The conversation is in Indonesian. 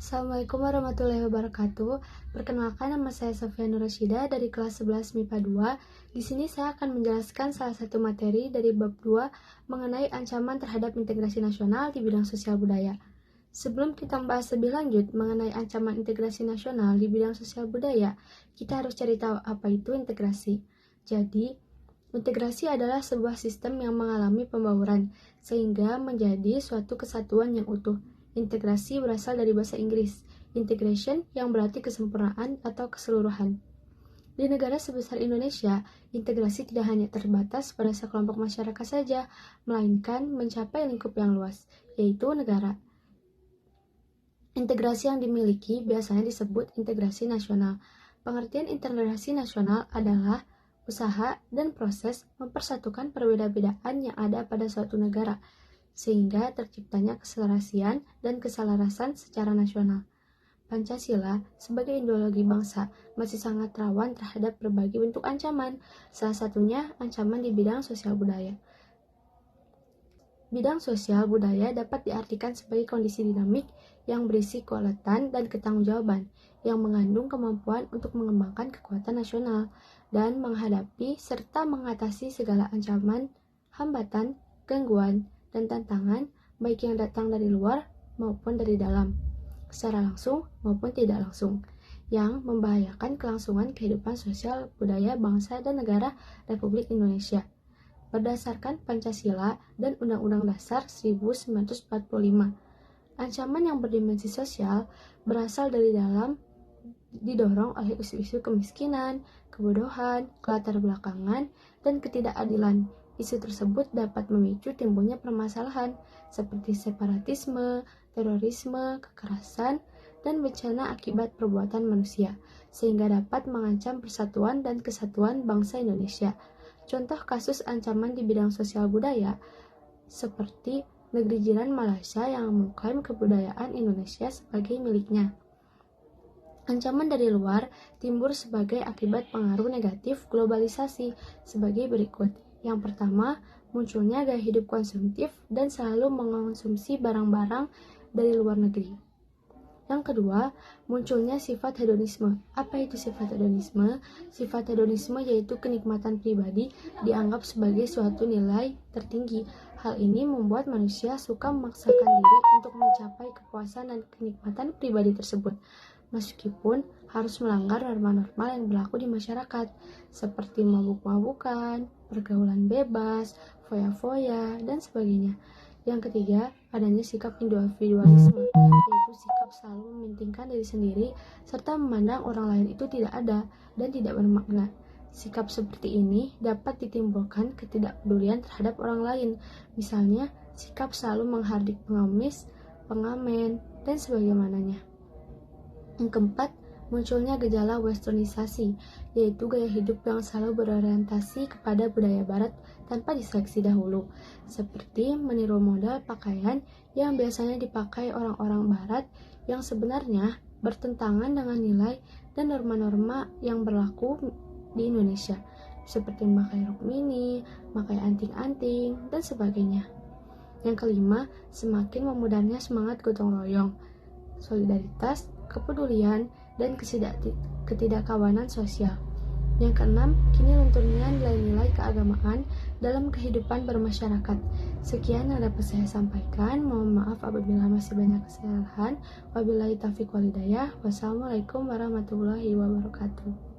Assalamualaikum warahmatullahi wabarakatuh. Perkenalkan, nama saya Sofia Nurrasyida dari kelas 11 MIPA 2. Di sini saya akan menjelaskan salah satu materi dari bab 2 mengenai ancaman terhadap integrasi nasional di bidang sosial budaya. Sebelum kita membahas lebih lanjut mengenai ancaman integrasi nasional di bidang sosial budaya, kita harus cari tahu apa itu integrasi. Jadi, integrasi adalah sebuah sistem yang mengalami pembauran sehingga menjadi suatu kesatuan yang utuh. Integrasi berasal dari bahasa Inggris, integration, yang berarti kesempurnaan atau keseluruhan. Di negara sebesar Indonesia, integrasi tidak hanya terbatas pada sekelompok masyarakat saja, melainkan mencapai lingkup yang luas, yaitu negara. Integrasi yang dimiliki biasanya disebut integrasi nasional. Pengertian integrasi nasional adalah usaha dan proses mempersatukan perbedaan-perbedaan yang ada pada suatu negara, sehingga terciptanya keselarasian dan keselarasan secara nasional. Pancasila sebagai ideologi bangsa masih sangat rawan terhadap berbagai bentuk ancaman, salah satunya ancaman di bidang sosial budaya. Bidang sosial budaya dapat diartikan sebagai kondisi dinamik yang berisi keuletan dan ketanggung-jawaban, yang mengandung kemampuan untuk mengembangkan kekuatan nasional dan menghadapi serta mengatasi segala ancaman, hambatan, gangguan, dan tantangan baik yang datang dari luar maupun dari dalam, secara langsung maupun tidak langsung, yang membahayakan kelangsungan kehidupan sosial budaya bangsa dan negara Republik Indonesia. Berdasarkan Pancasila dan Undang-Undang Dasar 1945, ancaman yang berdimensi sosial berasal dari dalam, didorong oleh isu-isu kemiskinan, kebodohan, kelatar belakangan, dan ketidakadilan. Isu tersebut dapat memicu timbulnya permasalahan seperti separatisme, terorisme, kekerasan, dan bencana akibat perbuatan manusia, sehingga dapat mengancam persatuan dan kesatuan bangsa Indonesia. Contoh kasus ancaman di bidang sosial budaya seperti negeri jiran Malaysia yang mengklaim kebudayaan Indonesia sebagai miliknya. Ancaman dari luar timbul sebagai akibat pengaruh negatif globalisasi sebagai berikut. Yang pertama, munculnya gaya hidup konsumtif dan selalu mengonsumsi barang-barang dari luar negeri. Yang kedua, munculnya sifat hedonisme. Apa itu sifat hedonisme? Sifat hedonisme yaitu kenikmatan pribadi dianggap sebagai suatu nilai tertinggi. Hal ini membuat manusia suka memaksakan diri untuk mencapai kepuasan dan kenikmatan pribadi tersebut, meskipun harus melanggar norma-norma yang berlaku di masyarakat, seperti mabuk-mabukan, pergaulan bebas, foya-foya, dan sebagainya. Yang ketiga, adanya sikap individualisme, yaitu sikap selalu mementingkan diri sendiri, serta memandang orang lain itu tidak ada dan tidak bermakna. Sikap seperti ini dapat ditimbulkan ketidakpedulian terhadap orang lain, misalnya sikap selalu menghardik pengemis, pengamen, dan sebagaimananya. Yang keempat, munculnya gejala westernisasi, yaitu gaya hidup yang selalu berorientasi kepada budaya barat tanpa diseleksi dahulu, seperti meniru model pakaian yang biasanya dipakai orang-orang barat yang sebenarnya bertentangan dengan nilai dan norma-norma yang berlaku di Indonesia, seperti memakai rok mini, memakai anting-anting, dan sebagainya. Yang kelima, semakin memudarnya semangat gotong royong, solidaritas, kepedulian, dan ketidakkawanan sosial. Yang keenam, kini lunturnya nilai-nilai keagamaan dalam kehidupan bermasyarakat. Sekian yang dapat saya sampaikan. Mohon maaf apabila masih banyak kesalahan. Wabillahi taufiq wal hidayah. Wassalamualaikum warahmatullahi wabarakatuh.